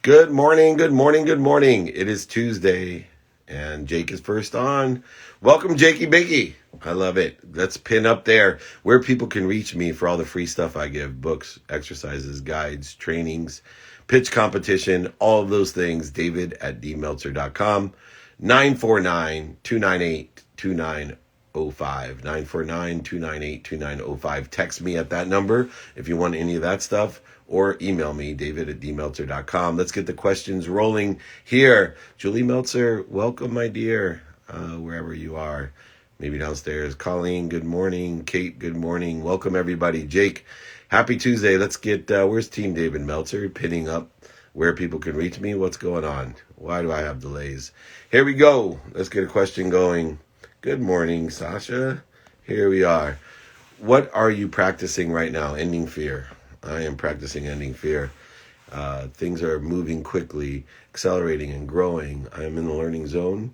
Good morning, good morning, good morning. It is Tuesday, and Jake is first on. Welcome, Jakey Biggie. I love it. Let's pin up there where people can reach me for all the free stuff I give: books, exercises, guides, trainings, pitch competition, all of those things. David at dmeltzer.com. 949-298-2905. 949-298-2905. Text me at that number if you want any of that stuff, or email me, david at dmeltzer.com. Let's get the questions rolling here. Julie Meltzer, welcome, my dear, wherever you are. Maybe downstairs. Colleen, good morning. Kate, good morning. Welcome, everybody. Jake, happy Tuesday. Let's get, where's Team David Meltzer pinning up where people can reach me? What's going on? Why do I have delays? Here we go. Let's get a question going. Good morning, Sasha. Here we are. What are you practicing right now? Ending fear. I am practicing ending fear. Things are moving quickly, accelerating and growing. I am in the learning zone,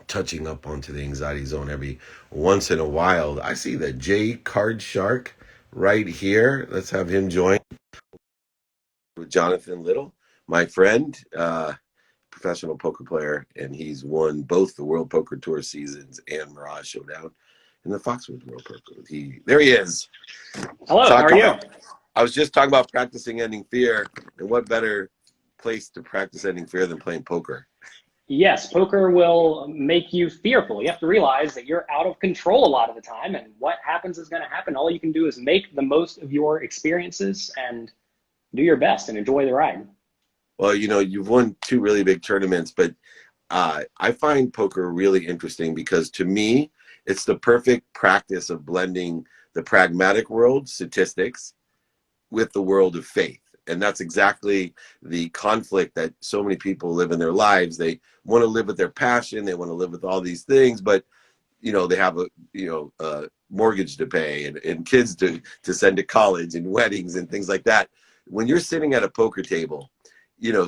touching up onto the anxiety zone every once in a while. I see the J Card Shark right here. Let's have him join with Jonathan Little, my friend, professional poker player, and he's won both the World Poker Tour seasons and Mirage Showdown and the Foxwoods World Poker. There he is. Hello, how are you? I was just talking about practicing ending fear, and what better place to practice ending fear than playing poker? Yes, poker will make you fearful. You have to realize that you're out of control a lot of the time, and what happens is going to happen. All you can do is make the most of your experiences and do your best and enjoy the ride. Well, you've won two really big tournaments, but I find poker really interesting because, to me, it's the perfect practice of blending the pragmatic world, statistics, with the world of faith. And that's exactly the conflict that so many people live in their lives. They want to live with their passion. They want to live with all these things, but they have a mortgage to pay and kids to send to college and weddings and things like that. When you're sitting at a poker table,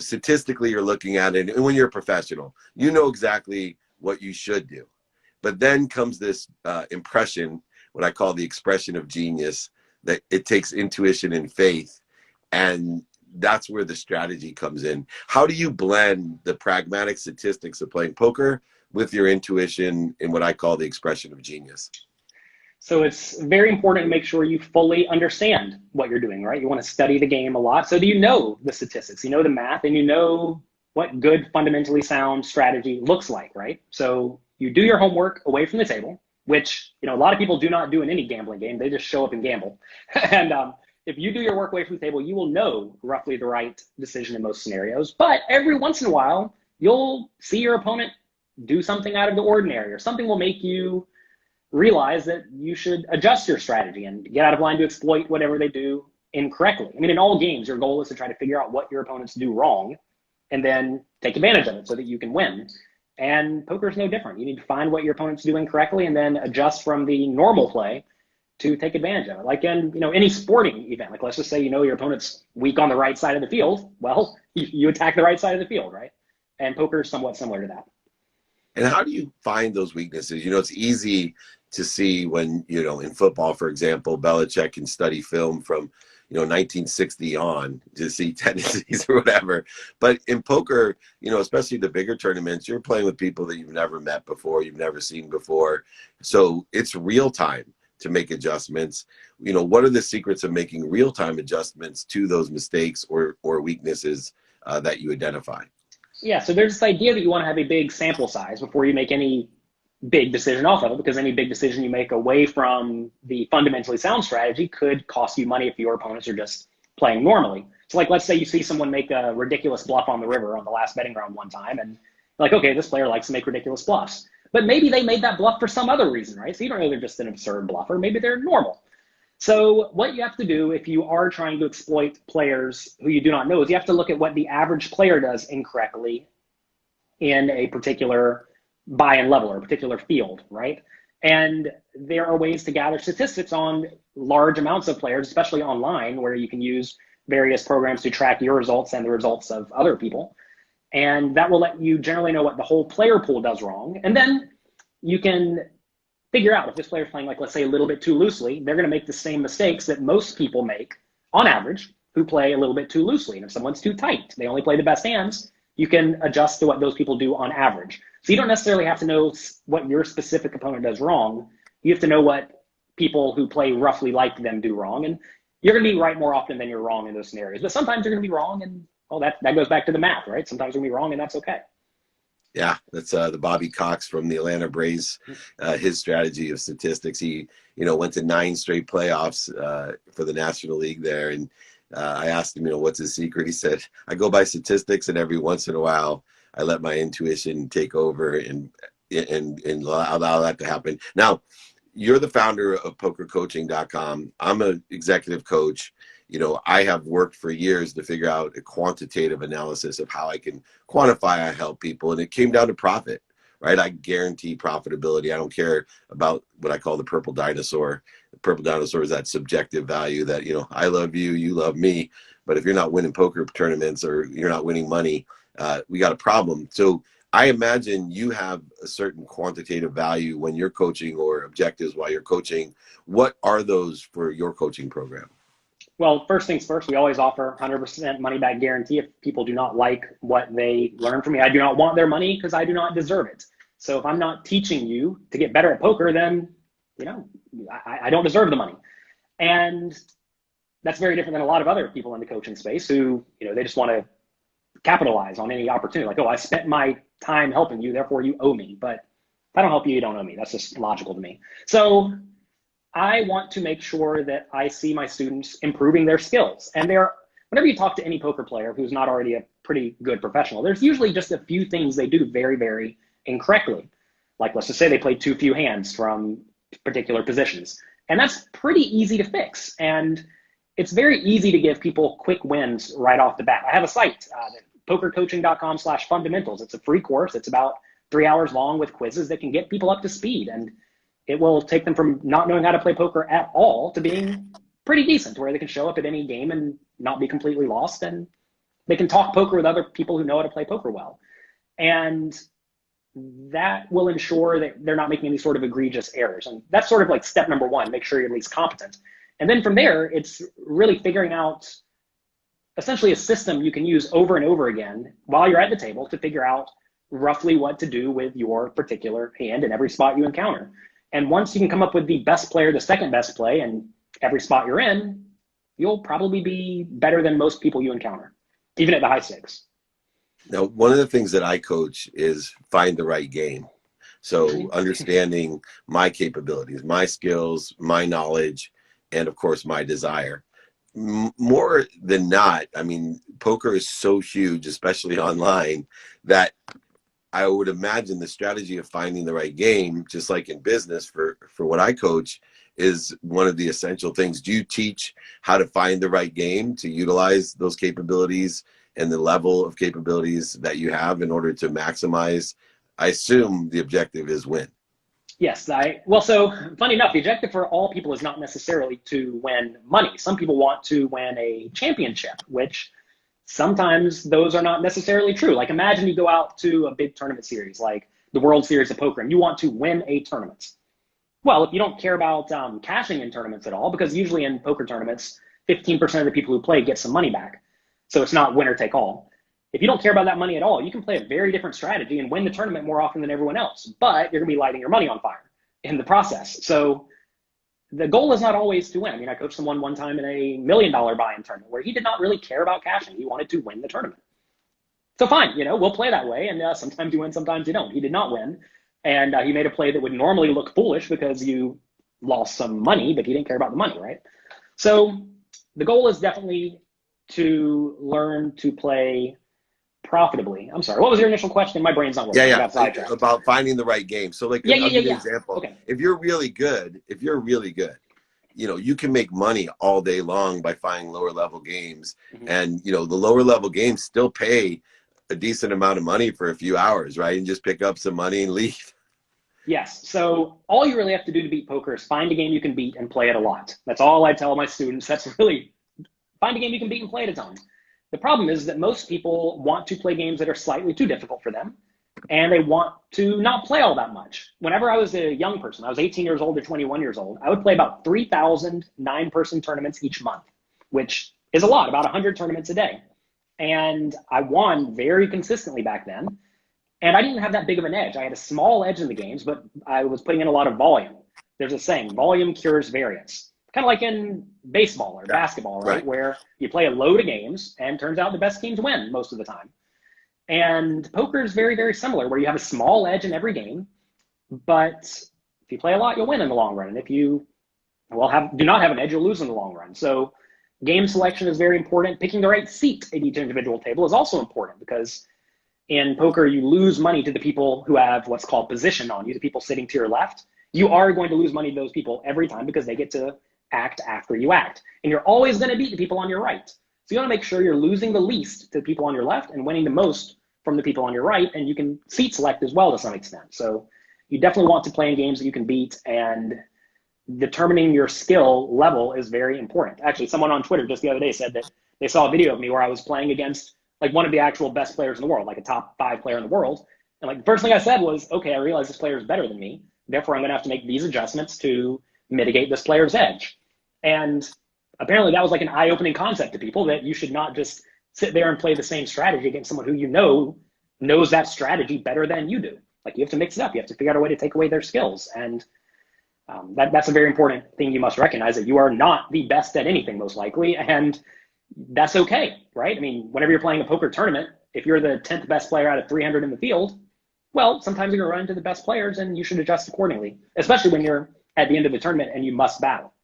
statistically you're looking at it, and when you're a professional, you know exactly what you should do. But then comes this impression, what I call the expression of genius, that it takes intuition and faith. And that's where the strategy comes in. How do you blend the pragmatic statistics of playing poker with your intuition in what I call the expression of genius? So it's very important to make sure you fully understand what you're doing, right? You want to study the game a lot. So do you know the statistics, you know the math, and you know what good, fundamentally sound strategy looks like, right? So you do your homework away from the table, which a lot of people do not do in any gambling game. They just show up and gamble. And if you do your work away from the table, you will know roughly the right decision in most scenarios. But every once in a while, you'll see your opponent do something out of the ordinary, or something will make you realize that you should adjust your strategy and get out of line to exploit whatever they do incorrectly. I mean, in all games, your goal is to try to figure out what your opponents do wrong and then take advantage of it so that you can win. And poker is no different. You need to find what your opponent's doing correctly and then adjust from the normal play to take advantage of it. Like in any sporting event, like let's just say your opponent's weak on the right side of the field. Well, you attack the right side of the field, right? And poker is somewhat similar to that. And how do you find those weaknesses? It's easy to see when, in football, for example, Belichick can study film from 1960 on to see tendencies or whatever. But in poker, especially the bigger tournaments, you're playing with people that you've never met before, you've never seen before. So it's real time to make adjustments. What are the secrets of making real time adjustments to those mistakes or weaknesses that you identify? Yeah, so there's this idea that you want to have a big sample size before you make any big decision off of it, because any big decision you make away from the fundamentally sound strategy could cost you money if your opponents are just playing normally. So like, let's say you see someone make a ridiculous bluff on the river on the last betting round one time, and like, okay, this player likes to make ridiculous bluffs. But maybe they made that bluff for some other reason, right? So you don't know they're just an absurd bluffer. Maybe they're normal. So what you have to do if you are trying to exploit players who you do not know is you have to look at what the average player does incorrectly in a particular buy-in level or a particular field, right? And there are ways to gather statistics on large amounts of players, especially online, where you can use various programs to track your results and the results of other people. And that will let you generally know what the whole player pool does wrong. And then you can figure out if this player is playing, like, let's say, a little bit too loosely, they're going to make the same mistakes that most people make on average. who play a little bit too loosely. And if someone's too tight, they only play the best hands, you can adjust to what those people do on average. So you don't necessarily have to know what your specific opponent does wrong. You have to know what people who play roughly like them do wrong. And you're going to be right more often than you're wrong in those scenarios. But sometimes you're going to be wrong, and well, that goes back to the math, right? Sometimes you're going to be wrong, and that's okay. Yeah, that's the Bobby Cox from the Atlanta Braves, his strategy of statistics. He, went to 9 straight playoffs for the National League there. And I asked him, what's his secret? He said, I go by statistics, and every once in a while, I let my intuition take over and allow that to happen. Now, you're the founder of pokercoaching.com. I'm an executive coach. I have worked for years to figure out a quantitative analysis of how I can quantify I help people. And it came down to profit, right? I guarantee profitability. I don't care about what I call the purple dinosaur. The purple dinosaur is that subjective value that, I love you, you love me. But if you're not winning poker tournaments or you're not winning money, we got a problem. So I imagine you have a certain quantitative value when you're coaching, or objectives while you're coaching. What are those for your coaching program? Well, first things first, we always offer 100% money back guarantee if people do not like what they learn from me. I do not want their money because I do not deserve it. So if I'm not teaching you to get better at poker, then, I don't deserve the money. And that's very different than a lot of other people in the coaching space who, they just want to capitalize on any opportunity. Like, oh, I spent my time helping you, therefore you owe me. But if I don't help you, you don't owe me. That's just logical to me. So I want to make sure that I see my students improving their skills. And whenever you talk to any poker player who's not already a pretty good professional, there's usually just a few things they do very, very incorrectly. Like, let's just say they played too few hands from particular positions. And that's pretty easy to fix. And it's very easy to give people quick wins right off the bat. I have a site, pokercoaching.com/fundamentals. It's a free course. It's about 3 hours long with quizzes that can get people up to speed. And it will take them from not knowing how to play poker at all to being pretty decent, where they can show up at any game and not be completely lost. And they can talk poker with other people who know how to play poker well. And that will ensure that they're not making any sort of egregious errors. And that's sort of like step number one, make sure you're at least competent. And then from there, it's really figuring out essentially a system you can use over and over again while you're at the table to figure out roughly what to do with your particular hand in every spot you encounter. And once you can come up with the best player, the second best play, and every spot you're in, you'll probably be better than most people you encounter, even at the high stakes. Now, one of the things that I coach is find the right game. So understanding my capabilities, my skills, my knowledge, and of course, my desire. More than not, I mean, poker is so huge, especially online, that I would imagine the strategy of finding the right game, just like in business for what I coach, is one of the essential things. Do you teach how to find the right game to utilize those capabilities and the level of capabilities that you have in order to maximize? I assume the objective is win. Yes, so funny enough, the objective for all people is not necessarily to win money. Some people want to win a championship, which sometimes those are not necessarily true. Like, imagine you go out to a big tournament series, like the World Series of Poker, and you want to win a tournament. Well, if you don't care about cashing in tournaments at all, because usually in poker tournaments, 15% of the people who play get some money back. So it's not winner take all. If you don't care about that money at all, you can play a very different strategy and win the tournament more often than everyone else, but you're gonna be lighting your money on fire in the process. So the goal is not always to win. I mean, I coached someone one time in a $1 million buy-in tournament where he did not really care about cashing. He wanted to win the tournament. So fine, we'll play that way. And sometimes you win, sometimes you don't. He did not win. And he made a play that would normally look foolish because you lost some money, but he didn't care about the money, right? So the goal is definitely to learn to play profitably. I'm sorry, what was your initial question? My brain's not working. Yeah. About finding the right game. So like, I'll give you an example. Okay. If you're really good, you can make money all day long by finding lower level games. Mm-hmm. And, the lower level games still pay a decent amount of money for a few hours, right? And just pick up some money and leave. Yes. So all you really have to do to beat poker is find a game you can beat and play it a lot. That's all I tell my students. That's really, find a game you can beat and play it a ton. The problem is that most people want to play games that are slightly too difficult for them, and they want to not play all that much. Whenever I was a young person, I was 18 years old to 21 years old, I would play about 3,000 9-person tournaments each month, which is a lot, about 100 tournaments a day. And I won very consistently back then. And I didn't have that big of an edge. I had a small edge in the games, but I was putting in a lot of volume. There's a saying, volume cures variance. Kind of like in baseball or basketball, right? Where you play a load of games and turns out the best teams win most of the time. And poker is very, very similar, where you have a small edge in every game, but if you play a lot, you'll win in the long run. And if you do not have an edge, you'll lose in the long run. So game selection is very important. Picking the right seat at each individual table is also important, because in poker, you lose money to the people who have what's called position on you, the people sitting to your left. You are going to lose money to those people every time, because they get to act after you act. And you're always going to beat the people on your right. So you want to make sure you're losing the least to the people on your left and winning the most from the people on your right. And you can seat select as well to some extent. So you definitely want to play in games that you can beat, and determining your skill level is very important. Actually, someone on Twitter just the other day said that they saw a video of me where I was playing against like one of the actual best players in the world, like a top 5 player in the world. And like the first thing I said was, okay, I realize this player is better than me. Therefore, I'm going to have to make these adjustments to mitigate this player's edge. And apparently that was like an eye-opening concept to people, that you should not just sit there and play the same strategy against someone who you know knows that strategy better than you do. Like, you have to mix it up. You have to figure out a way to take away their skills. And that's a very important thing you must recognize, that you are not the best at anything, most likely. And that's okay, right? I mean, whenever you're playing a poker tournament, if you're the 10th best player out of 300 in the field, well, sometimes you're going to run into the best players, and you should adjust accordingly, especially when you're at the end of the tournament and you must battle.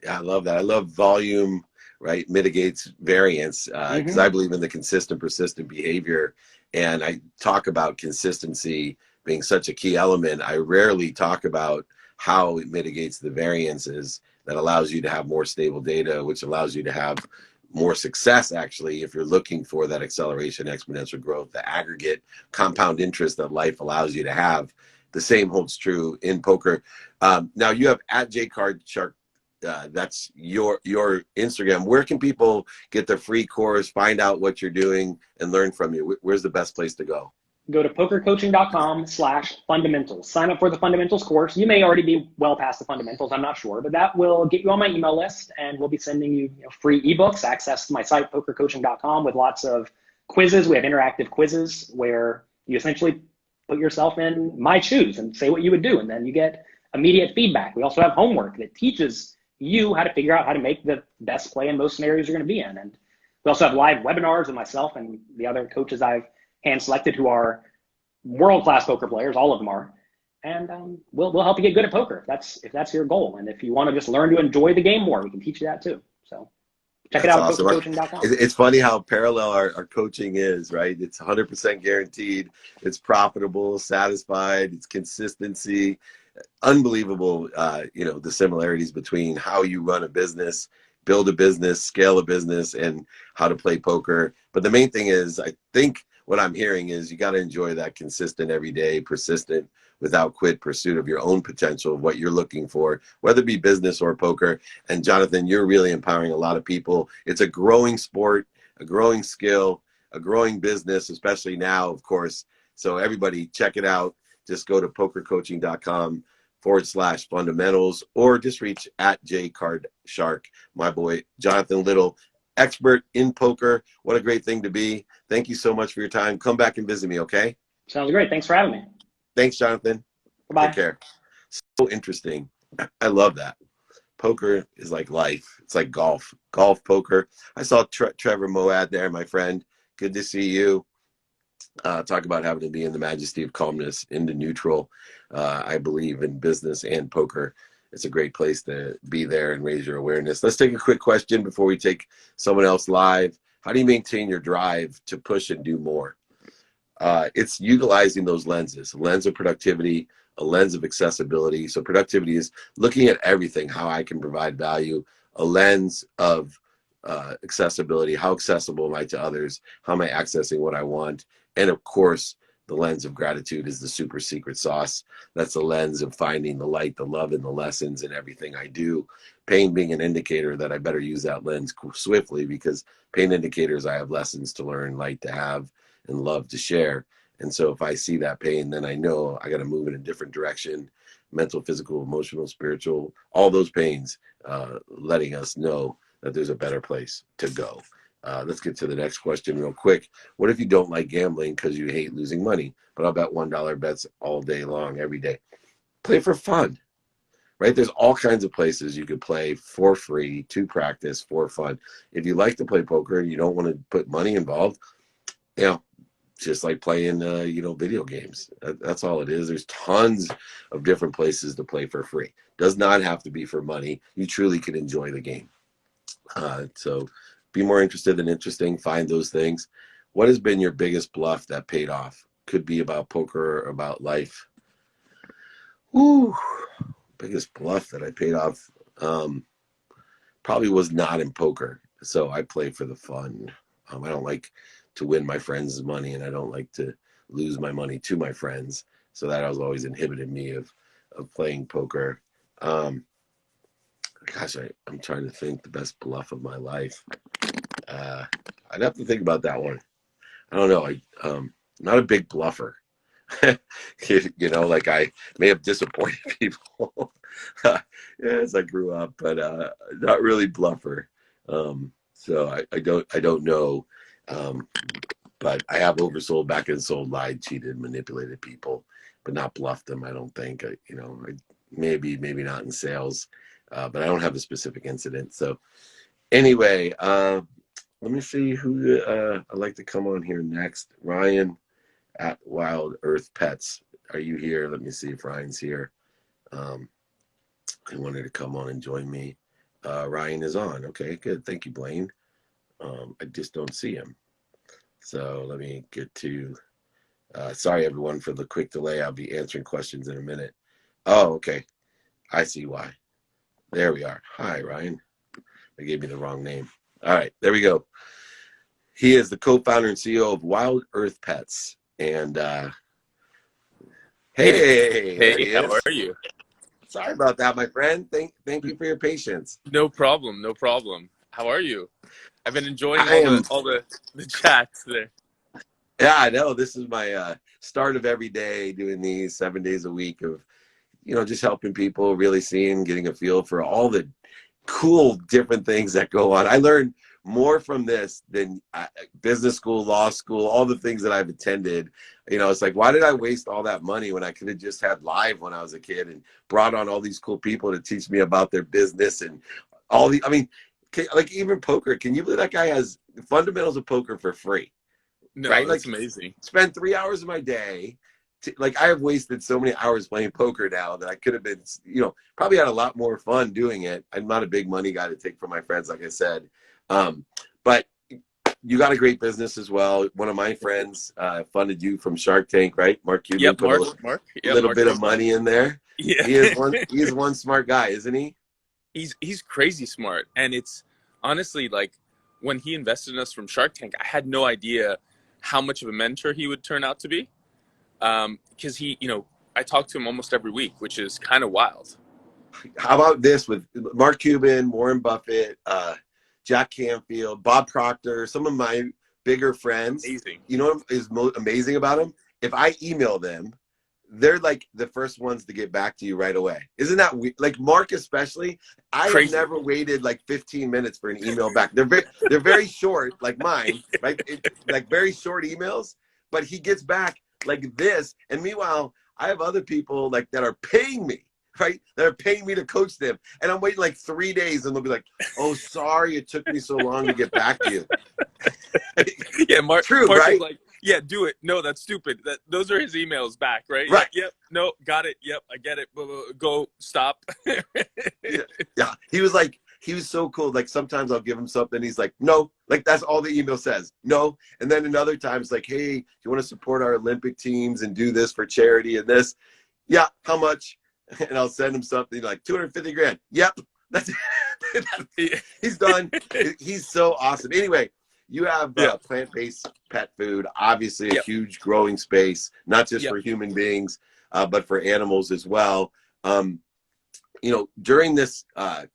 Yeah, I love that. I love volume, right? Mitigates variance, because I believe in the consistent, persistent behavior. And I talk about consistency being such a key element. I rarely talk about how it mitigates the variances that allows you to have more stable data, which allows you to have more success, actually, if you're looking for that acceleration, exponential growth, the aggregate compound interest that life allows you to have. The same holds true in poker. Now you have at jcard_shark. That's your Instagram. Where can people get the free course, find out what you're doing, and learn from you? Where's the best place to go? Go to pokercoaching.com/fundamentals. Sign up for the fundamentals course. You may already be well past the fundamentals, I'm not sure, but that will get you on my email list, and we'll be sending you, free ebooks, access to my site, pokercoaching.com, with lots of quizzes. We have interactive quizzes where you essentially put yourself in my shoes and say what you would do, and then you get immediate feedback. We also have homework that teaches you how to figure out how to make the best play in most scenarios you're going to be in. And we also have live webinars with myself and the other coaches I've hand selected, who are world-class poker players. All of them are. And we'll help you get good at poker if that's your goal. And if you want to just learn to enjoy the game more, we can teach you that too. So check it out, awesome. pokercoaching.com. It's funny how parallel our coaching is, right? It's 100% guaranteed. It's profitable, satisfied, it's consistency. Unbelievable, the similarities between how you run a business, build a business, scale a business, and how to play poker. But the main thing is, I think what I'm hearing is you got to enjoy that consistent, everyday, persistent, without quit pursuit of your own potential, of what you're looking for, whether it be business or poker. And Jonathan, you're really empowering a lot of people. It's a growing sport, a growing skill, a growing business, especially now, of course. So everybody check it out. Just go to pokercoaching.com/fundamentals, or just reach at jcard_shark. My boy, Jonathan Little, expert in poker. What a great thing to be. Thank you so much for your time. Come back and visit me, okay? Sounds great. Thanks for having me. Thanks, Jonathan. Bye-bye. Take care. So interesting. I love that. Poker is like life. It's like golf. Golf, poker. I saw Trevor Moad there, my friend. Good to see you. Talk about having to be in the majesty of calmness, into neutral. I believe in business and poker. It's a great place to be there and raise your awareness. Let's take a quick question before we take someone else live. How do you maintain your drive to push and do more? It's utilizing those lenses, a lens of productivity, a lens of accessibility. So productivity is looking at everything, how I can provide value, a lens of accessibility, how accessible am I to others, how am I accessing what I want, and of course, the lens of gratitude is the super secret sauce. That's the lens of finding the light, the love, and the lessons in everything I do. Pain being an indicator that I better use that lens swiftly, because pain indicators I have lessons to learn, light to have, and love to share. And so if I see that pain, then I know I got to move in a different direction, mental, physical, emotional, spiritual, all those pains, letting us know that there's a better place to go. Let's get to the next question real quick. What if you don't like gambling because you hate losing money? But I'll bet $1 bets all day long, every day. Play for fun, right? There's all kinds of places you could play for free, to practice, for fun. If you like to play poker and you don't want to put money involved, you know, just like playing, video games. That's all it is. There's tons of different places to play for free. Does not have to be for money. You truly can enjoy the game. So be more interested than interesting. Find those things. What has been your biggest bluff that paid off? Could be about poker or about life. Woo. Biggest bluff that I paid off probably was not in poker. So I play for the fun. I don't like to win my friends' money, and I don't like to lose my money to my friends. So that has always inhibited me of playing poker. I'm trying to think the best bluff of my life. I'd have to think about that one. I don't know. I'm not a big bluffer. Like I may have disappointed people as I grew up, but not really bluffer. So I don't know. But I have oversold, back and sold, lied, cheated, manipulated people, but not bluffed them. I don't think. Maybe not in sales, but I don't have a specific incident. So anyway, let me see who I'd like to come on here next. Ryan at Wild Earth Pets. Are you here? Let me see if Ryan's here. He wanted to come on and join me. Ryan is on. Okay, good. Thank you, Blaine. I just don't see him. So let me get to, sorry everyone for the quick delay. I'll be answering questions in a minute. Oh, okay. I see why. There we are. Hi, Ryan. They gave me the wrong name. All right, there we go. He is the co-founder and CEO of Wild Earth Pets. And hey, there he How is. are you? Sorry about that, my friend. Thank you for your patience. No problem. How are you? I've been enjoying all the chats there. Yeah, I know. This is my start of every day, doing these 7 days a week of, just helping people, really getting a feel for all the cool different things that go on. I learned more from this than business school, law school, all the things that I've attended. It's like, why did I waste all that money when I could have just had live when I was a kid and brought on all these cool people to teach me about their business and like even poker. Can you believe that guy has the fundamentals of poker for free? No, right? that's Like, amazing. Spend 3 hours of my day. I have wasted so many hours playing poker now that I could have been, probably had a lot more fun doing it. I'm not a big money guy to take from my friends, like I said. But you got a great business as well. One of my friends funded you from Shark Tank, right? Mark Cuban Yep, put Mark. a little bit of money in there. Yeah. He's one smart guy, isn't he? He's crazy smart. And it's honestly like when he invested in us from Shark Tank, I had no idea how much of a mentor he would turn out to be. Because I talk to him almost every week, which is kind of wild. How about this with Mark Cuban, Warren Buffett, Jack Canfield, Bob Proctor, some of my bigger friends. Amazing. You know what is amazing about them? If I email them, they're like the first ones to get back to you right away. Isn't that weird? Like Mark especially, I have never waited like 15 minutes for an email back. They're very short, like mine, right? Like very short emails, but he gets back like this. And meanwhile, I have other people like that are paying me, right? That are paying me to coach them. And I'm waiting like 3 days and they'll be like, oh, sorry, it took me so long to get back to you. Yeah, Mark. True, Mark right? is like, yeah, do it. No, that's stupid. Those are his emails back, right? Right. Yep. No, got it. Yep, I get it. Go. Stop. Yeah. He was so cool. Like sometimes I'll give him something. He's like, no, like that's all the email says. No. And then another time it's like, hey, do you want to support our Olympic teams and do this for charity and this? Yeah. How much? And I'll send him something like 250 grand. Yep. That's it. He's done. He's so awesome. Anyway, you have plant-based pet food, obviously a huge growing space, not just for human beings, but for animals as well. During this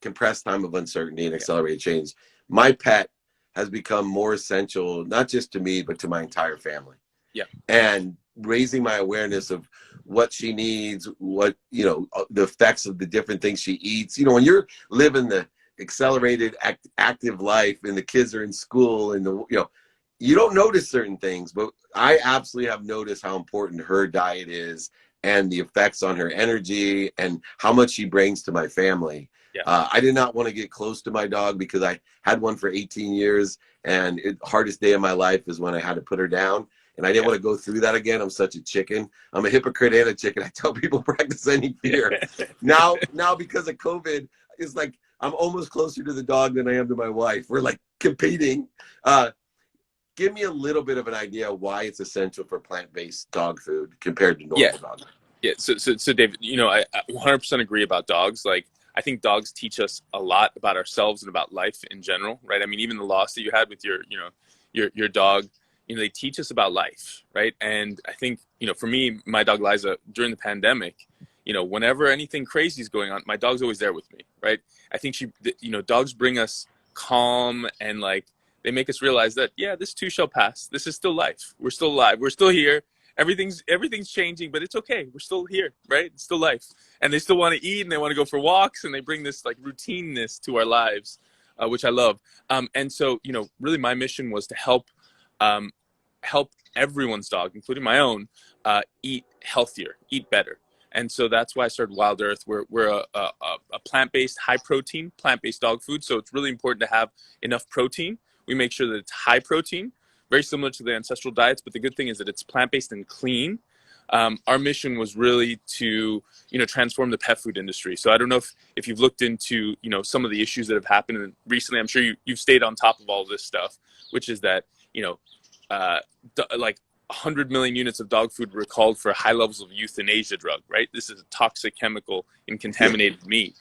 compressed time of uncertainty and accelerated change, my pet has become more essential, not just to me, but to my entire family. Yeah. And raising my awareness of what she needs, what, the effects of the different things she eats. When you're living the accelerated active life, and the kids are in school, and you don't notice certain things, but I absolutely have noticed how important her diet is and the effects on her energy and how much she brings to my family. Yeah. I did not want to get close to my dog because I had one for 18 years, and the hardest day of my life is when I had to put her down. And I didn't want to go through that again. I'm such a chicken. I'm a hypocrite and a chicken. I tell people practice any fear. Now because of COVID, it's like I'm almost closer to the dog than I am to my wife. We're like competing. Give me a little bit of an idea why it's essential for plant-based dog food compared to normal dog. Yeah. So David, I 100% agree about dogs. Like, I think dogs teach us a lot about ourselves and about life in general, right? I mean, even the loss that you had with your dog, they teach us about life, right? And I think, for me, my dog Liza, during the pandemic, whenever anything crazy is going on, my dog's always there with me, right? I think dogs bring us calm, and like, they make us realize that, yeah, this too shall pass. This is still life. We're still alive. We're still here. Everything's changing, but it's okay. We're still here, right? It's still life. And they still want to eat, and they want to go for walks, and they bring this like routineness to our lives, which I love. And so, really my mission was to help everyone's dog, including my own, eat healthier, eat better. And so that's why I started Wild Earth. We're a plant-based, high-protein, plant-based dog food. So it's really important to have enough protein. We make sure that it's high protein, very similar to the ancestral diets. But the good thing is that it's plant-based and clean. Our mission was really to, transform the pet food industry. So I don't know if you've looked into, some of the issues that have happened recently. I'm sure you've stayed on top of all of this stuff, which is that, like 100 million units of dog food recalled for high levels of euthanasia drug, right? This is a toxic chemical in contaminated meat.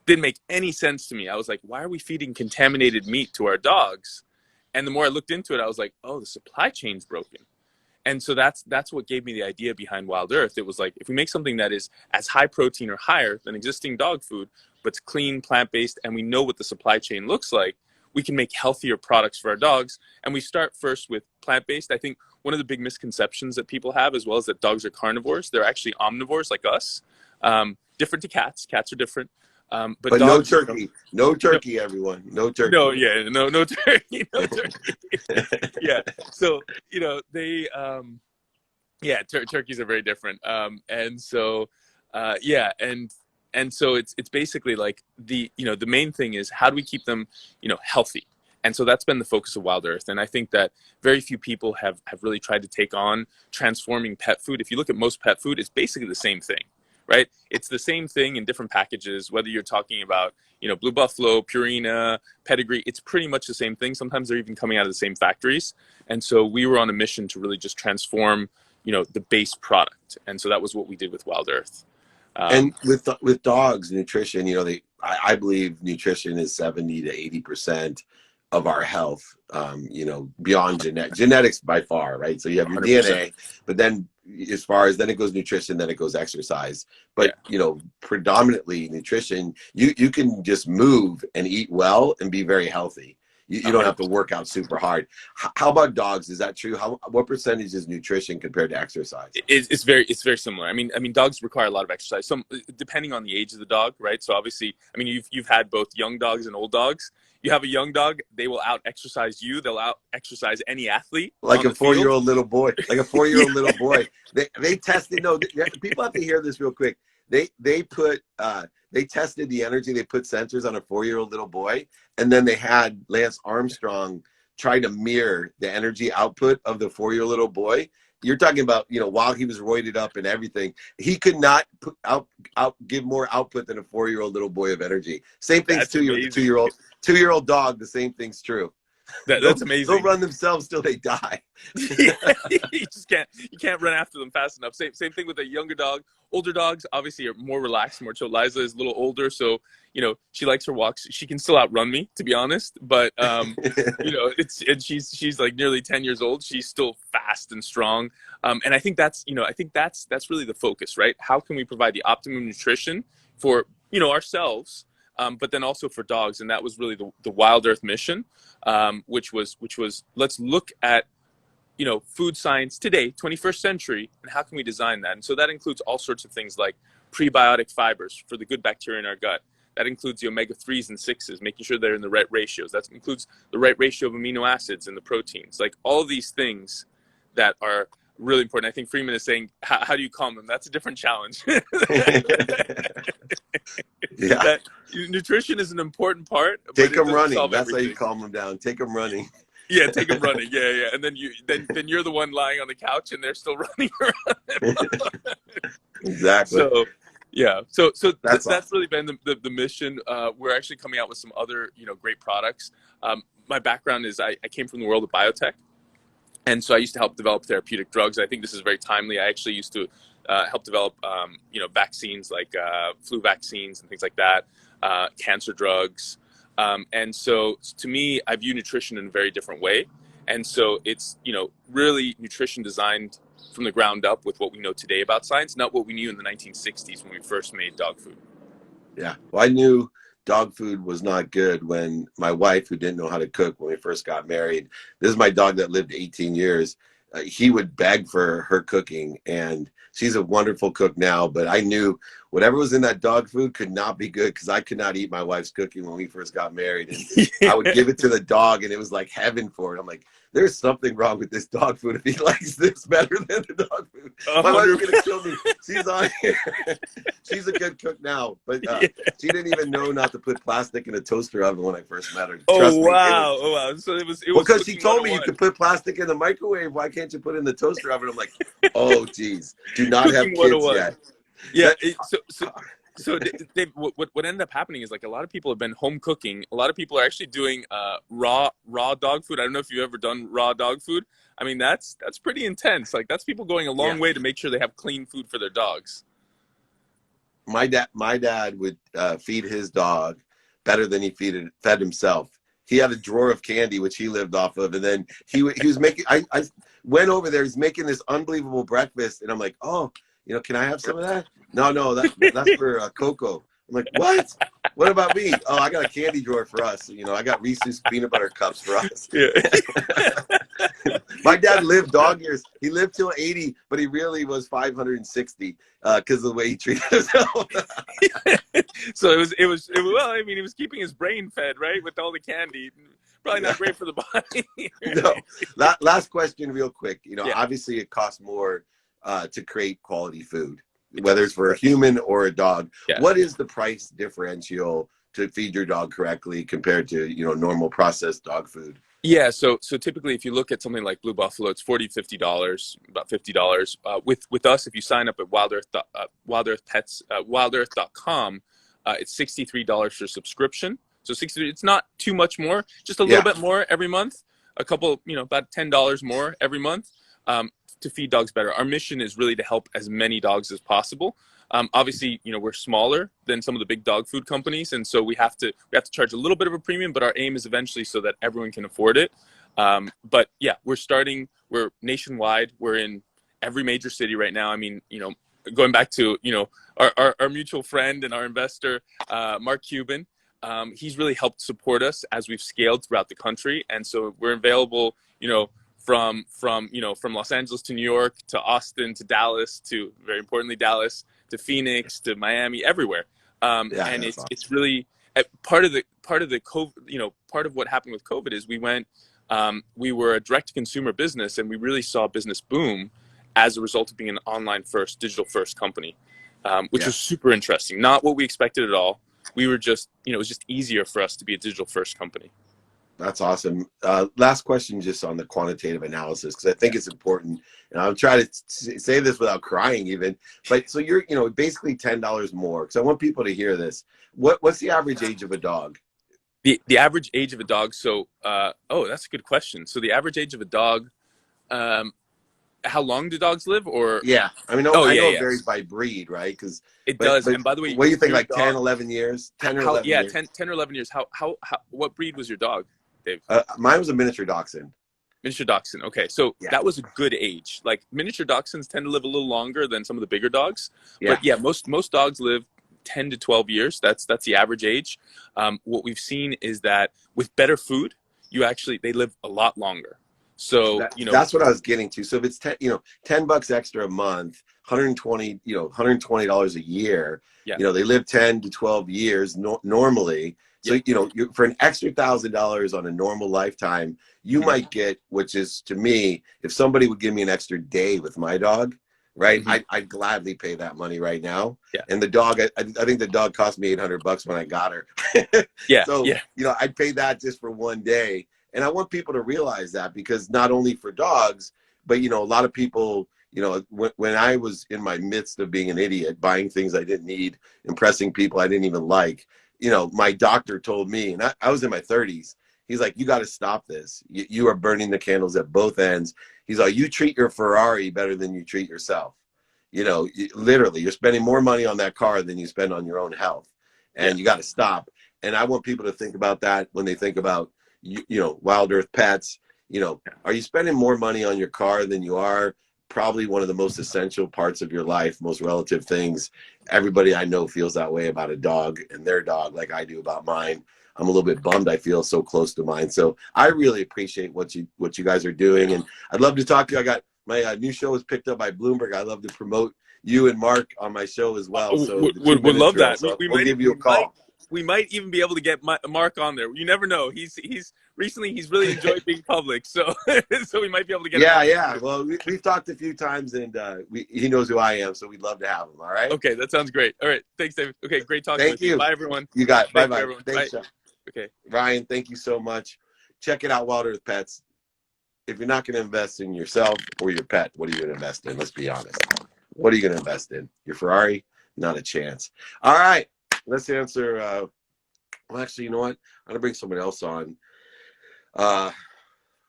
Didn't make any sense to me. I was like, why are we feeding contaminated meat to our dogs? And the more I looked into it, I was like, oh, the supply chain's broken. And so that's what gave me the idea behind Wild Earth. It was like, if we make something that is as high protein or higher than existing dog food, but it's clean, plant-based, and we know what the supply chain looks like, we can make healthier products for our dogs. And we start first with plant-based. I think one of the big misconceptions that people have, as well, is that dogs are carnivores. They're actually omnivores like us. Different to cats. Cats are different. But dogs, no turkey, everyone. No turkey. No turkey, no turkey. Yeah. So, turkeys are very different. And so it's basically like the main thing is, how do we keep them, healthy? And so that's been the focus of Wild Earth. And I think that very few people have really tried to take on transforming pet food. If you look at most pet food, it's basically the same thing. Right? It's the same thing in different packages, whether you're talking about, Blue Buffalo, Purina, Pedigree, it's pretty much the same thing. Sometimes they're even coming out of the same factories. And so we were on a mission to really just transform, the base product. And so that was what we did with Wild Earth. And with dogs, nutrition, I believe nutrition is 70 to 80% of our health, beyond genetics by far, right? So you have your 100%. DNA, but then then it goes nutrition, then it goes exercise. But, predominantly nutrition, you can just move and eat well and be very healthy. You don't have to work out super hard. How about dogs? Is that true? What percentage is nutrition compared to exercise? It's very similar. I mean, dogs require a lot of exercise. Some, depending on the age of the dog, right? So obviously, I mean, you've had both young dogs and old dogs. You have a young dog, they will out exercise you. They'll out exercise any athlete. Like a 4-year-old little boy. Like a 4-year-old little boy. They tested. No, people have to hear this real quick. They tested the energy. They put sensors on a 4-year-old little boy, and then they had Lance Armstrong try to mirror the energy output of the 4-year-old little boy. You're talking about, while he was roided up and everything, he could not give more output than a 4-year-old little boy of energy. Same thing's two-year-old dog. The same thing's true. That's amazing. They'll run themselves till they die. You just can't run after them fast enough. Same thing with a younger dog. Older dogs obviously are more relaxed, more chill. Liza is a little older, so she likes her walks. She can still outrun me, to be honest. But she's like nearly 10 years old. She's still fast and strong. And I think that's really the focus, right? How can we provide the optimum nutrition for ourselves? But then also for dogs, and that was really the Wild Earth mission, which was let's look at food science today, 21st century, and how can we design that? And so that includes all sorts of things like prebiotic fibers for the good bacteria in our gut. That includes the omega-3s and 6s, making sure they're in the right ratios. That includes the right ratio of amino acids and the proteins. Like all these things that are really important. I think Freeman is saying, how do you calm them? That's a different challenge. Yeah. That nutrition is an important part, but Take it them doesn't running. solve That's everything. how you calm them down. Take them running. Yeah, take them running. Yeah. And then you're the one lying on the couch and they're still running around. Exactly. So yeah, so That's that's awesome. really been the mission. We're actually coming out with some other great products. My background is I came from the world of biotech, and so I used to help develop therapeutic drugs. I think this is very timely. I actually used to help develop vaccines like flu vaccines and things like that, cancer drugs. And so to me, I view nutrition in a very different way. And so it's really nutrition designed from the ground up with what we know today about science, not what we knew in the 1960s when we first made dog food. Yeah. Well, I knew dog food was not good when my wife, who didn't know how to cook when we first got married, this is my dog that lived 18 years. He would beg for her cooking, and she's a wonderful cook now. But I knew whatever was in that dog food could not be good because I could not eat my wife's cooking when we first got married. And I would give it to the dog, and it was like heaven for it. I'm like, there's something wrong with this dog food if he likes this better than the dog food. My wife's gonna kill me. She's on here. She's a good cook now, but she didn't even know not to put plastic in a toaster oven when I first met her. Trust me. Oh wow! So it was Because she cooking told me you 101. could put plastic in the microwave. Why can't you put it in the toaster oven? I'm like, oh, geez. Do not have Cooking kids 101. yet. Yeah. That- So Dave, what ended up happening is like a lot of people have been home cooking. A lot of people are actually doing raw dog food. I don't know if you've ever done raw dog food. I mean, that's pretty intense. Like that's people going a long way to make sure they have clean food for their dogs. my dad would feed his dog better than he fed himself. He had a drawer of candy which he lived off of, and then he was making. I went over there. He's making this unbelievable breakfast, and I'm like, oh, can I have some of that? No, that's for Coco. I'm like, what? What about me? Oh, I got a candy drawer for us. I got Reese's peanut butter cups for us. Yeah. My dad lived dog years. He lived till 80, but he really was 560 because of the way he treated himself. So it was well, I mean, he was keeping his brain fed, right, with all the candy. Probably not great for the body. No. Last question real quick. Obviously it costs more to create quality food, whether it's for a human or a dog. Yeah. What is the price differential to feed your dog correctly compared to normal processed dog food? Yeah, so typically if you look at something like Blue Buffalo, it's $40, $50, about $50. With us, if you sign up at wildearthpets.com, it's $63 for subscription. So it's not too much more, just a little bit more every month, a couple, about $10 more every month to feed dogs better. Our mission is really to help as many dogs as possible. Obviously, we're smaller than some of the big dog food companies, and so we have to charge a little bit of a premium. But our aim is eventually so that everyone can afford it. But yeah, we're nationwide. We're in every major city right now. I mean, going back to our mutual friend and our investor, Mark Cuban. He's really helped support us as we've scaled throughout the country, and so we're available. From Los Angeles to New York to Austin to Dallas to, very importantly, Dallas to Phoenix to Miami, everywhere. And it's awesome. It's really part of the COVID. Part of what happened with COVID is we were a direct to consumer business, and we really saw business boom as a result of being an online first, digital first company, which was super interesting. Not what we expected at all. We were just, it was just easier for us to be a digital first company. That's awesome. Last question, just on the quantitative analysis, because I think it's important. And I'm trying to say this without crying even. But so you're, basically $10 more. Because I want people to hear this. What's the average age of a dog? The average age of a dog. So, that's a good question. So the average age of a dog, how long do dogs live? Or yeah, I mean, I know it varies by breed, right? Because it does. And by the way, what do you think? Like dog, 10, 11 years? 10 or 11 years? 10 or 11 years. How what breed was your dog, Dave? Mine was a miniature dachshund. Miniature dachshund. Okay, so that was a good age. Like miniature dachshunds tend to live a little longer than some of the bigger dogs. But yeah, most dogs live 10 to 12 years. That's the average age. What we've seen is that with better food, they live a lot longer. So, That's what I was getting to. So if it's $10 extra a month, 120, $120 a year, yeah. They live 10 to 12 years normally. So, for an extra $1,000 on a normal lifetime, you might get, which is to me, if somebody would give me an extra day with my dog, right? I'd gladly pay that money right now. Yeah. And the dog, I think the dog cost me $800 when I got her. Yeah. So, yeah. I'd pay that just for one day. And I want people to realize that, because not only for dogs, but, a lot of people, when I was in my midst of being an idiot, buying things I didn't need, impressing people I didn't even like, my doctor told me, and I was in my 30s, he's like, you got to stop this. You are burning the candles at both ends. He's like, you treat your Ferrari better than you treat yourself. Literally, you're spending more money on that car than you spend on your own health. And you got to stop. And I want people to think about that when they think about, Wild Earth Pets. Are you spending more money on your car than you are probably one of the most essential parts of your life, most relative things? Everybody I know feels that way about a dog and their dog, like I do about mine. I'm a little bit bummed I feel so close to mine. So I really appreciate what you guys are doing, and I'd love to talk to you. I got my new show is picked up by Bloomberg. I love to promote you and Mark on my show as well. So would love that. So we'll give you a call. We might even be able to get Mark on there. You never know. He's really enjoyed being public, so so we might be able to get him on. Yeah. Well, we've talked a few times, and he knows who I am, so we'd love to have him. All right. Okay, that sounds great. All right, thanks, David. Okay, great talking with you. Bye, everyone. You got it. Bye. Thanks, Bye. Okay, Ryan, thank you so much. Check it out, Wild Earth Pets. If you're not going to invest in yourself or your pet, what are you going to invest in? Let's be honest. What are you going to invest in? Your Ferrari? Not a chance. All right, let's answer. Well, actually, you know what? I'm going to bring somebody else on.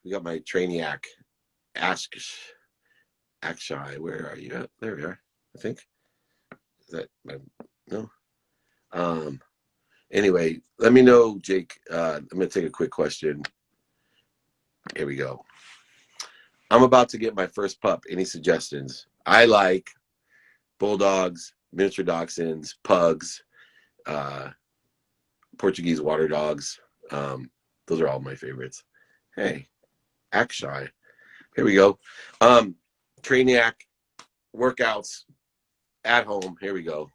We got my Trainiac, Akshay. Where are you at? There we are, I think. Is that no? Anyway, let me know, Jake. I'm going to take a quick question. Here we go. I'm about to get my first pup. Any suggestions? I like bulldogs, miniature dachshunds, pugs, Portuguese water dogs. Those are all my favorites. Hey, Akshay. Here we go. Trainiac, workouts at home. Here we go.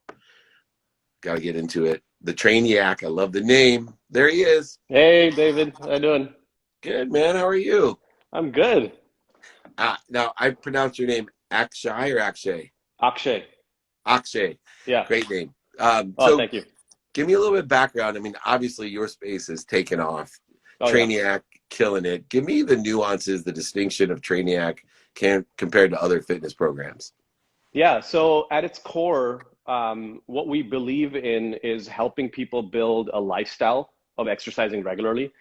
Got to get into it. The Trainiac. I love the name. There he is. Hey, David. How you doing? Good, man. How are you? I'm good. Now, I pronounce your name Akshay or Akshay? Akshay. Akshay. Yeah. Great name. So thank you. Give me a little bit of background. I mean, obviously, your space is taken off. Trainiac, killing it. Give me the nuances, the distinction of Trainiac compared to other fitness programs. Yeah. So at its core, what we believe in is helping people build a lifestyle of exercising regularly.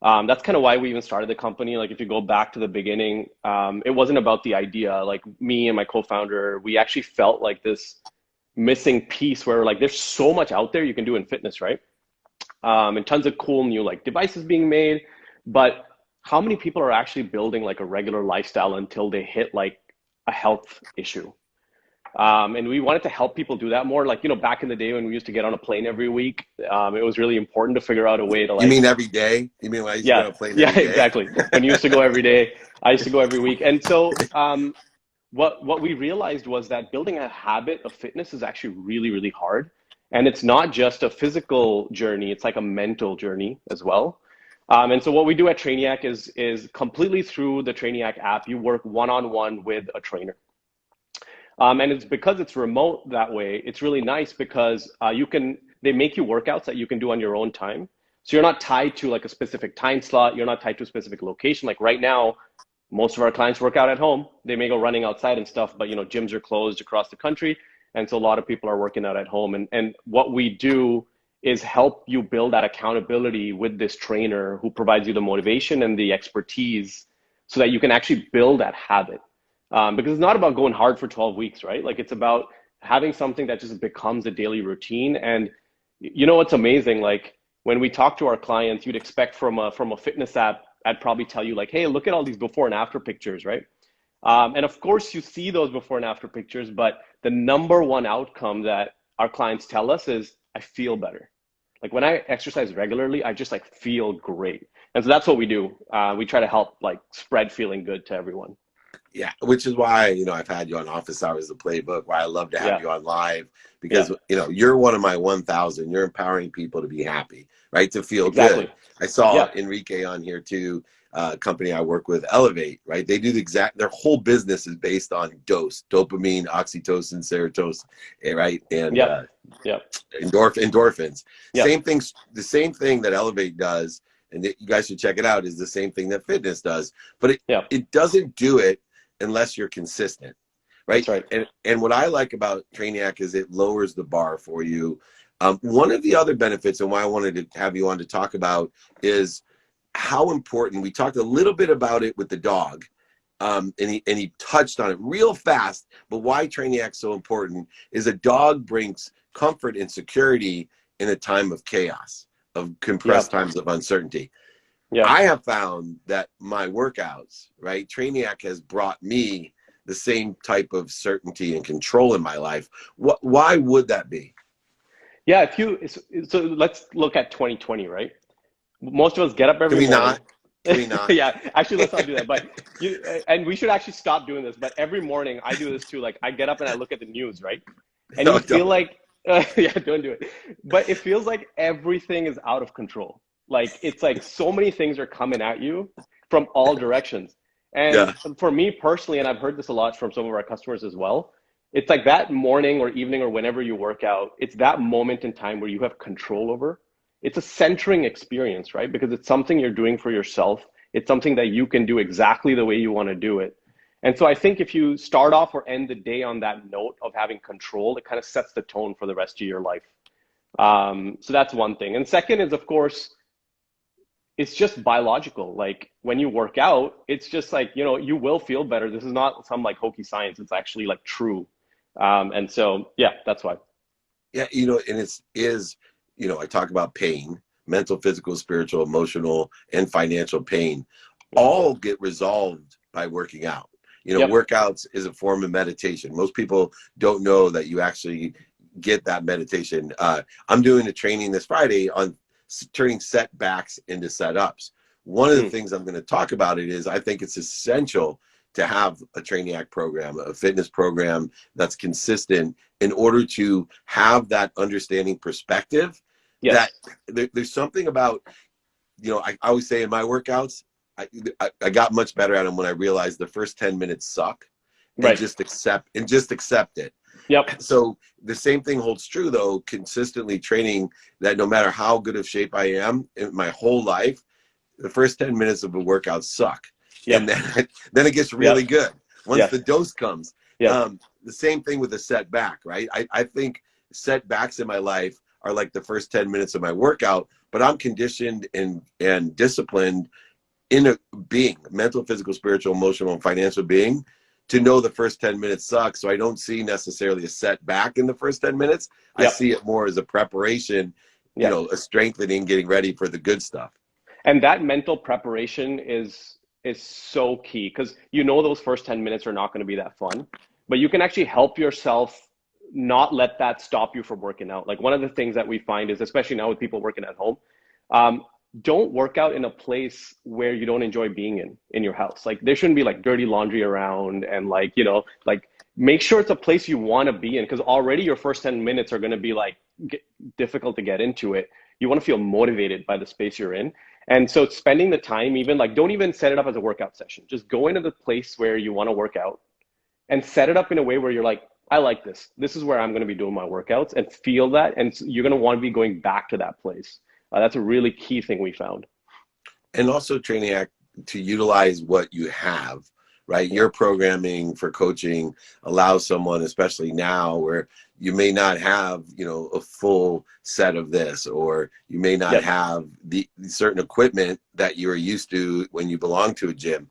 That's kind of why we even started the company. Like, if you go back to the beginning, it wasn't about the idea. Like, me and my co-founder, we actually felt like this missing piece where, like, there's so much out there you can do in fitness, right? And tons of cool new like devices being made, but how many people are actually building like a regular lifestyle until they hit like a health issue? And we wanted to help people do that more. Like, back in the day when we used to get on a plane every week, it was really important to figure out a way to like. You mean every day? You mean when I used to get on a plane every day? Yeah, exactly. When you used to go every day, I used to go every week. And so what we realized was that building a habit of fitness is actually really, really hard. And it's not just a physical journey, it's like a mental journey as well. And so what we do at Trainiac is completely through the Trainiac app, you work one-on-one with a trainer. And it's because it's remote that way, it's really nice because they make you workouts that you can do on your own time. So you're not tied to like a specific time slot, you're not tied to a specific location. Like right now, most of our clients work out at home. They may go running outside and stuff, but gyms are closed across the country. And so a lot of people are working out at home. And what we do is help you build that accountability with this trainer who provides you the motivation and the expertise so that you can actually build that habit. Because it's not about going hard for 12 weeks, right? Like, it's about having something that just becomes a daily routine. And what's amazing? Like, when we talk to our clients, you'd expect from a fitness app, I'd probably tell you like, hey, look at all these before and after pictures, right? And of course you see those before and after pictures, but the number one outcome that our clients tell us is I feel better. Like, when I exercise regularly, I just like feel great. And so that's what we do. We try to help like spread feeling good to everyone. Yeah, which is why, you know, I've had you on Office Hours, the Playbook, why I love to have you on live, because, you know, you're one of my 1,000. You're empowering people to be happy, right? To feel good. I saw Enrique on here too, company I work with, Elevate, right? They do their whole business is based on dopamine, oxytocin, serotonin, right? And endorphins. Same things, the same thing that Elevate does, and you guys should check it out, is the same thing that fitness does. But it doesn't do it unless you're consistent, right? That's right. And what I like about Trainiac is it lowers the bar for you. One of the other benefits, and why I wanted to have you on to talk about, is how important, we talked a little bit about it with the dog, and he touched on it real fast, but why Trainiac's so important is a dog brings comfort and security in a time of chaos, of compressed times of uncertainty. I have found that my workouts, right, Trainiac has brought me the same type of certainty and control in my life. Why would that be? Yeah, so let's look at 2020, right? Most of us get up every morning. Can we not? Yeah, actually, let's not do that. But and we should actually stop doing this. But every morning I do this too. Like I get up and I look at the news, right? And you feel like, don't do it. But it feels like everything is out of control. Like it's like so many things are coming at you from all directions. And for me personally, and I've heard this a lot from some of our customers as well, it's like that morning or evening or whenever you work out, it's that moment in time where you have control over. It's a centering experience, right? Because it's something you're doing for yourself. It's something that you can do exactly the way you want to do it. And so I think if you start off or end the day on that note of having control, it kind of sets the tone for the rest of your life. So that's one thing. And second is, of course, it's just biological. Like when you work out, it's just like, you know, you will feel better. This is not some like hokey science. It's actually like true. And so, yeah, that's why. Yeah, you know, and you know, I talk about pain, mental, physical, spiritual, emotional, and financial pain, all get resolved by working out. You know, workouts is a form of meditation. Most people don't know that you actually get that meditation. I'm doing a training this Friday on turning setbacks into setups. One of the things I'm going to talk about is I think it's essential to have a Trainiac program, a fitness program that's consistent in order to have that understanding perspective. That there's something about, you know, I always say in my workouts, I got much better at them when I realized the first 10 minutes suck, and just accept it. So the same thing holds true though, consistently training, that no matter how good of shape I am in my whole life, the first 10 minutes of a workout suck. And then it gets really good once the dose comes. The same thing with a setback, right? I think setbacks in my life are like the first 10 minutes of my workout, but I'm conditioned and disciplined in a being, mental, physical, spiritual, emotional, and financial being, to know the first 10 minutes sucks. So I don't see necessarily a setback in the first 10 minutes. I see it more as a preparation, you know, a strengthening, getting ready for the good stuff. And that mental preparation is so key, because you know those first 10 minutes are not going to be that fun, but you can actually help yourself not let that stop you from working out. Like one of the things that we find is, especially now with people working at home, don't work out in a place where you don't enjoy being in your house. Like there shouldn't be like dirty laundry around, and like, you know, like make sure it's a place you want to be in, because already your first 10 minutes are going to be like difficult to get into it. You want to feel motivated by the space you're in. And so spending the time, even like, don't even set it up as a workout session. Just go into the place where you want to work out and set it up in a way where you're like, I like this. This is where I'm going to be doing my workouts, and feel that. And you're going to want to be going back to that place. That's a really key thing we found. And also Trainiac, to utilize what you have, right? Your programming for coaching allows someone, especially now where you may not have, you know, a full set of this, or you may not have the certain equipment that you're used to when you belong to a gym.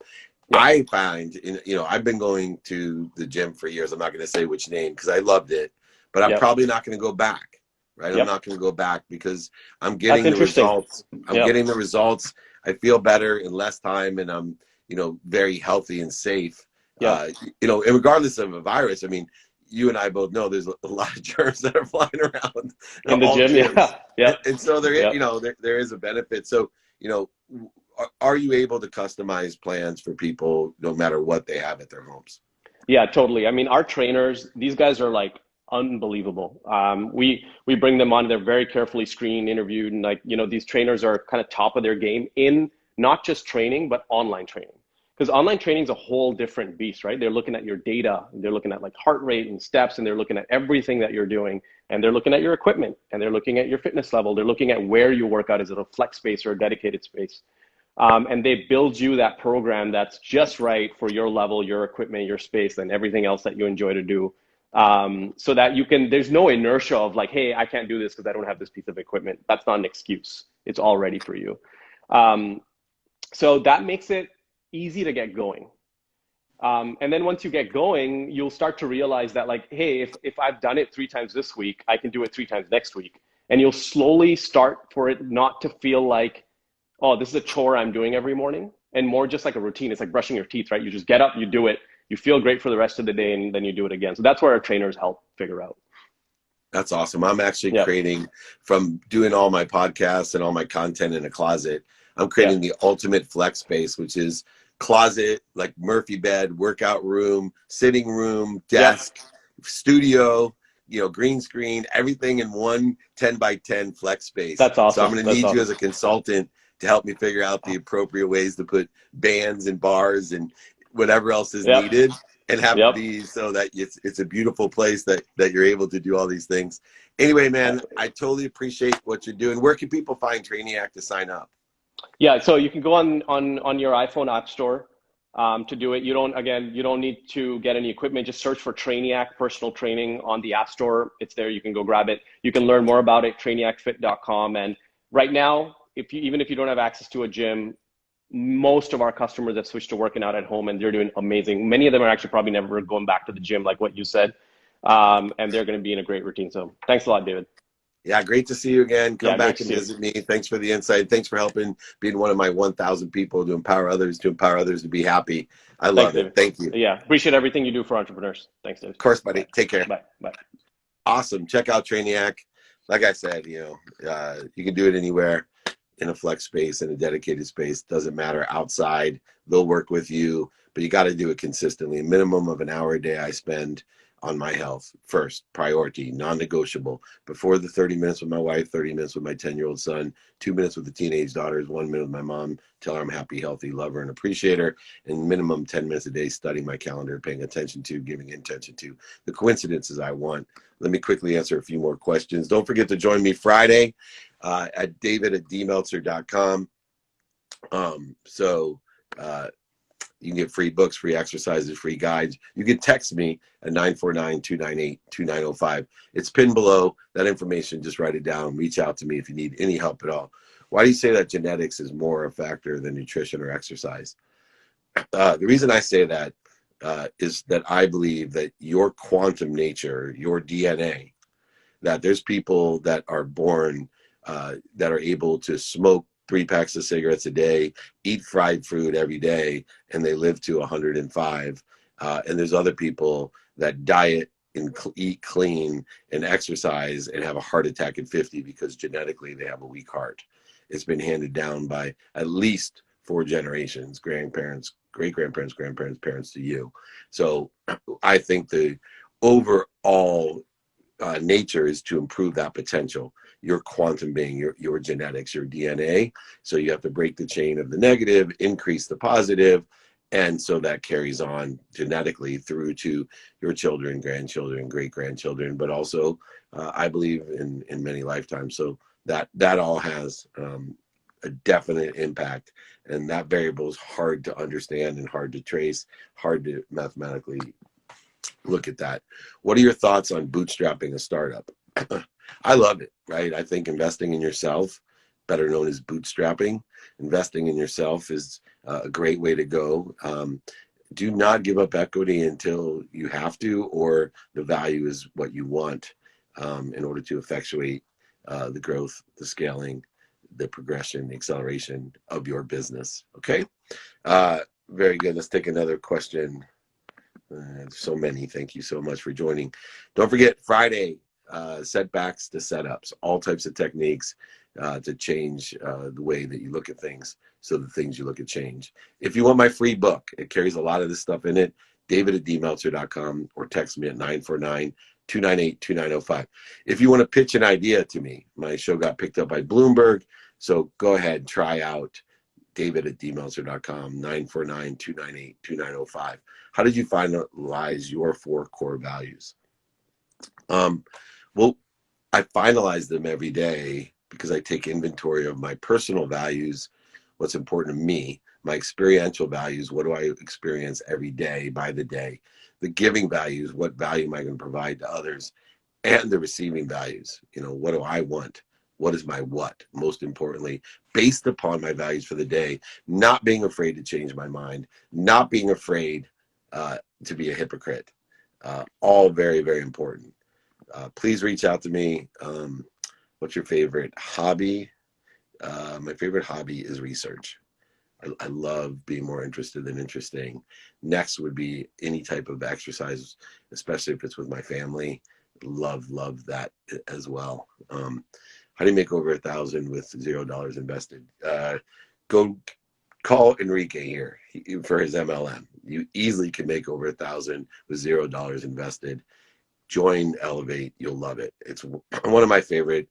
I find, you know, I've been going to the gym for years. I'm not going to say which name because I loved it, but I'm probably not going to go back, right? I'm not going to go back because I'm getting the results. I'm getting the results. I feel better in less time, and I'm, you know, very healthy and safe. You know, and regardless of a virus, I mean, you and I both know there's a lot of germs that are flying around in the gym. And so there, you know, there is a benefit. So, you know, are you able to customize plans for people no matter what they have at their homes? Yeah, totally. I mean, our trainers, these guys are like unbelievable. We bring them on, they're very carefully screened, interviewed, and like, you know, these trainers are kind of top of their game in not just training, but online training. Because online training is a whole different beast, right? They're looking at your data, they're looking at like heart rate and steps, and they're looking at everything that you're doing, and they're looking at your equipment, and they're looking at your fitness level, they're looking at where you work out. Is it a flex space or a dedicated space? And they build you that program that's just right for your level, your equipment, your space, and everything else that you enjoy to do. So that you can, there's no inertia of like, hey, I can't do this because I don't have this piece of equipment. That's not an excuse. It's all ready for you. So that makes it easy to get going. And then once you get going, you'll start to realize that like, hey, if I've done it 3 times this week, I can do it 3 times next week. And you'll slowly start for it not to feel like, oh, this is a chore I'm doing every morning, and more just like a routine. It's like brushing your teeth, right? You just get up, you do it, you feel great for the rest of the day, and then you do it again. So that's where our trainers help figure out. That's awesome. I'm actually Yep. creating, from doing all my podcasts and all my content in a closet, I'm creating the ultimate flex space, which is closet, like Murphy bed, workout room, sitting room, desk, studio, you know, green screen, everything in one 10 by 10 flex space. That's awesome. So I'm going to need you as a consultant to help me figure out the appropriate ways to put bands and bars and whatever else is needed, and have it be so that it's a beautiful place that you're able to do all these things. Anyway, man, I totally appreciate what you're doing. Where can people find Trainiac to sign up? Yeah, so you can go on your iPhone App Store to do it. You don't need to get any equipment. Just search for Trainiac personal training on the App Store. It's there. You can go grab it. You can learn more about it, trainiacfit.com. And right now, even if you don't have access to a gym, most of our customers have switched to working out at home, and they're doing amazing. Many of them are actually probably never going back to the gym, like what you said, and they're going to be in a great routine. So thanks a lot, David. Yeah, great to see you again. Come back and visit me. Thanks for the insight. Thanks for helping, being one of my 1,000 people to empower others to be happy. I love it. Thank you. Yeah, appreciate everything you do for entrepreneurs. Thanks, David. Of course, buddy. Take care. Bye. Bye. Awesome. Check out Trainiac. Like I said, you know, you can do it anywhere, in a flex space, in a dedicated space. Doesn't matter. Outside, they'll work with you, but you got to do it consistently. A minimum of an hour a day I spend on my health first, priority, non-negotiable. Before the 30 minutes with my wife, 30 minutes with my 10-year-old son, 2 minutes with the teenage daughters, 1 minute with my mom, tell her I'm happy, healthy, love her, and appreciate her, and minimum 10 minutes a day studying my calendar, paying attention to, giving attention to the coincidences I want. Let me quickly answer a few more questions. Don't forget to join me Friday at david@dmeltzer.com. You can get free books, free exercises, free guides. You can text me at 949-298-2905. It's pinned below. That information, just write it down. Reach out to me if you need any help at all. Why do you say that genetics is more a factor than nutrition or exercise? The reason I say that is that I believe that your quantum nature, your DNA, that there's people that are born that are able to smoke 3 packs of cigarettes a day, eat fried food every day, and they live to 105. And there's other people that diet and eat clean and exercise and have a heart attack at 50 because genetically they have a weak heart. It's been handed down by at least 4 generations, grandparents, great-grandparents, grandparents, parents to you. So I think the overall nature is to improve that potential. Your quantum being your genetics, your DNA. So you have to break the chain of the negative, increase the positive, and so that carries on genetically through to your children, grandchildren, great-grandchildren, but also I believe in many lifetimes. So that all has a definite impact, and that variable is hard to understand and hard to trace, hard to mathematically look at that. What are your thoughts on bootstrapping a startup? I love it, right? I think investing in yourself, better known as bootstrapping, investing in yourself is a great way to go. Do not give up equity until you have to, or the value is what you want in order to effectuate the growth, the scaling, the progression, the acceleration of your business. Okay. Very good. Let's take another question. So many. Thank you so much for joining. Don't forget Friday, setbacks to setups, all types of techniques. to change the way that you look at things, so the things you look at change. If you want my free book, it carries a lot of this stuff in it. David@dmeltzer.com, or text me at 949-298-2905. If you want to pitch an idea to me, my show got picked up by Bloomberg, so go ahead, try out David@dmeltzer.com, 949-298-2905. How did you finalize your 4 core values? Well, I finalize them every day because I take inventory of my personal values, what's important to me, my experiential values, what do I experience every day by the day, the giving values, what value am I going to provide to others, and the receiving values. What do I want? What is my what? Most importantly, based upon my values for the day, not being afraid to change my mind, not being afraid to be a hypocrite. All very, very important. Please reach out to me. What's your favorite hobby? My favorite hobby is research. I love being more interested than interesting. Next would be any type of exercise, especially if it's with my family. Love that as well. How do you make over 1,000 with $0 invested? Go call Enrique here for his MLM. You easily can make over 1,000 with $0 invested. Join Elevate. You'll love it. It's one of my favorite,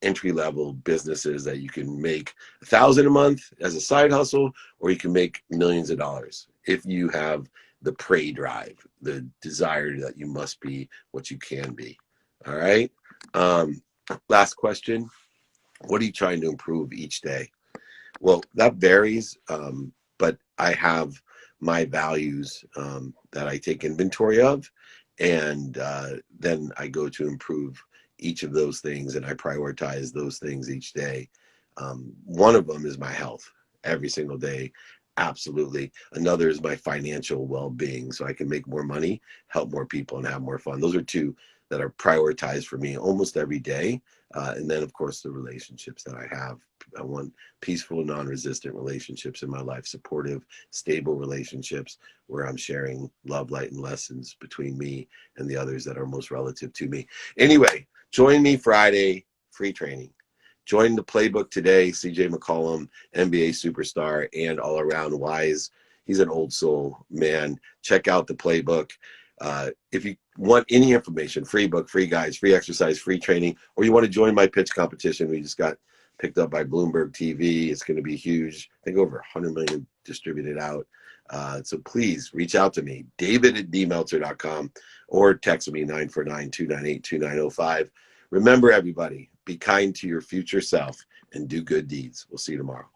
entry-level businesses that you can make 1,000 a month as a side hustle, or you can make millions of dollars if you have the prey drive, the desire that you must be what you can be. All right. Last question. What are you trying to improve each day? Well, that varies, but I have my values that I take inventory of, and then I go to improve each of those things, and I prioritize those things each day. One of them is my health every single day. Absolutely. Another is my financial well-being, so I can make more money, help more people, and have more fun. Those are 2 that are prioritized for me almost every day. And then, of course, the relationships that I have. I want peaceful, non-resistant relationships in my life, supportive, stable relationships where I'm sharing love, light, and lessons between me and the others that are most relative to me. Anyway, join me Friday, free training. Join the playbook today. CJ McCollum, NBA superstar and all-around wise. He's an old soul man. Check out the playbook. If you want any information, free book, free guides, free exercise, free training, or you want to join my pitch competition, we just got picked up by Bloomberg TV. It's going to be huge. I think over 100 million distributed out. So please reach out to me, David@dmeltzer.com, or text me 949-298-2905. Remember, everybody, be kind to your future self and do good deeds. We'll see you tomorrow.